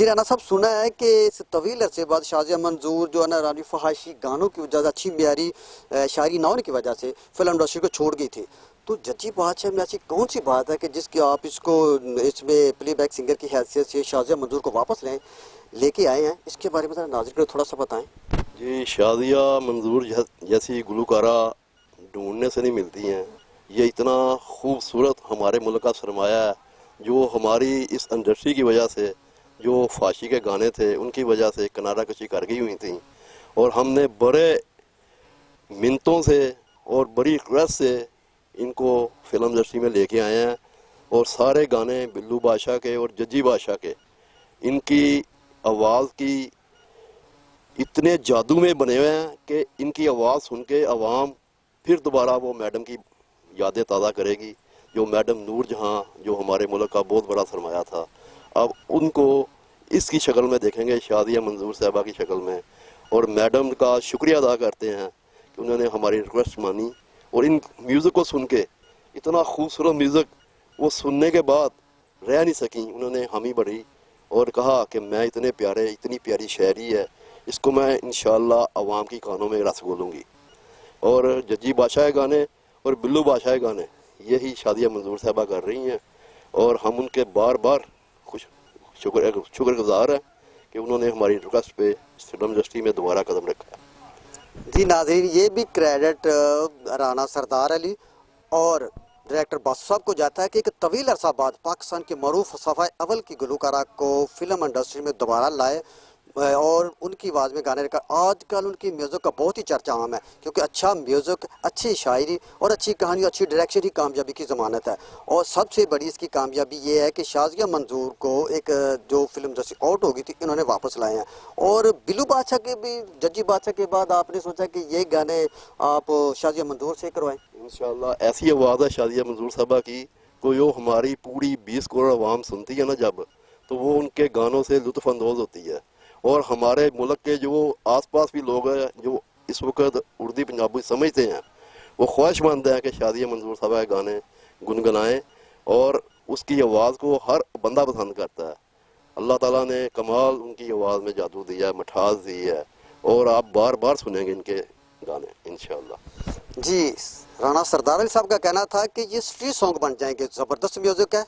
राना साहब, सुना है कि इस तवील अरसे बाद शाज़िया मंजूर जो है ना रानी फहाशी गानों की वजह से, अच्छी म्यारी शायरी ना होने की वजह से फिल्म इंडस्ट्री को छोड़ गई थी। तो जज्जी बादशाह में ऐसी कौन सी बात है कि जिसकी आप इसको इसमें प्लेबैक सिंगर की हैसियत से शाज़िया मंजूर को वापस लेके आए हैं? इसके बारे में ज़रा नाज़रीन को थोड़ा सा बताएं। जी, शाज़िया मंजूर जैसी गुलकारा ढूंढने से नहीं मिलती हैं। ये इतना खूबसूरत हमारे मुल्क का सरमाया है, जो हमारी इस इंडस्ट्री की वजह से, जो फाशी के गाने थे उनकी वजह से किनारा कशी कर गई हुई थी। और हमने बड़े मिन्नतों से और बड़ी रिक्वेस्ट से इनको फिल्म इंडस्ट्री में लेके आए हैं। और सारे गाने बिल्लू बादशाह के और जज्जी बादशाह के, इनकी आवाज़ की इतने जादू में बने हुए हैं कि इनकी आवाज़ सुन के आवाम फिर दोबारा वो मैडम की यादें ताज़ा करेगी, जो मैडम नूर जहां, जो हमारे मुल्क का बहुत बड़ा सरमाया था। अब उनको इसकी शक्ल में देखेंगे, शाज़िया मंजूर साहबा की शक्ल में। और मैडम का शुक्रिया अदा करते हैं कि उन्होंने हमारी रिक्वेस्ट मानी और इन म्यूज़िक को सुन के, इतना खूबसूरत म्यूज़िक वो सुनने के बाद रह नहीं सकी, उन्होंने हामी भरी और कहा कि मैं इतने प्यारे, इतनी प्यारी शायरी है, इसको मैं इंशाअल्लाह अवाम की कानों में रस घोलूँगी। और जज्जी बादशाह गाने और बिल्लू बादशाह गाने यही शाज़िया मंजूर साहबा कर रही हैं। और हम उनके बार बार शुक्रगुजार हैं कि उन्होंने हमारी रिक्वेस्ट पे फिल्म इंडस्ट्री में दोबारा कदम रखा है। जी नाज़रीन, ये भी क्रेडिट राना सरदार अली और डायरेक्टर बासु साहब को जाता है कि एक तवील अरसा बाद पाकिस्तान के मरूफ सफ़ाए अव्वल की गुलकारा को फिल्म इंडस्ट्री में दोबारा लाए और उनकी आवाज़ में गाने रखा। आजकल उनकी म्यूज़िक का बहुत ही चर्चा आम है, क्योंकि अच्छा म्यूज़िक, अच्छी शायरी और अच्छी कहानी, अच्छी डायरेक्शन ही कामयाबी की ज़मानत है। और सबसे बड़ी इसकी कामयाबी ये है कि शाज़िया मंजूर को एक जो फिल्म इंडस्ट्री आउट हो गई थी, इन्होंने वापस लाए हैं। और बिल्लू बादशाह के भी, जज्जी बादशाह के बाद आपने सोचा कि ये गाने आप शाज़िया मंजूर से करवाएं? इंशाअल्लाह ऐसी आवाज़ है शाज़िया मंजूर साहबा की, कोई वो हमारी पूरी 20 करोड़ आवाम सुनती है ना जब, तो वो उनके गानों से लुत्फ़ अंदोज़ होती है। और हमारे मुल्क के जो आसपास भी लोग हैं, जो इस वक्त उर्दू पंजाबी समझते हैं, वो ख्वाहिशमंद हैं कि शाज़िया मंजूर साहबा के गाने गुनगुनाएं। और उसकी आवाज़ को हर बंदा पसंद करता है। अल्लाह ताला ने कमाल उनकी आवाज़ में जादू दिया है, मिठास दी है। और आप बार बार सुनेंगे इनके गाने इंशाअल्लाह। जी, राना सरदार अली साहब का कहना था कि ये स्ट्रीट सॉन्ग बन जाएंगे, ज़बरदस्त म्यूज़िक है।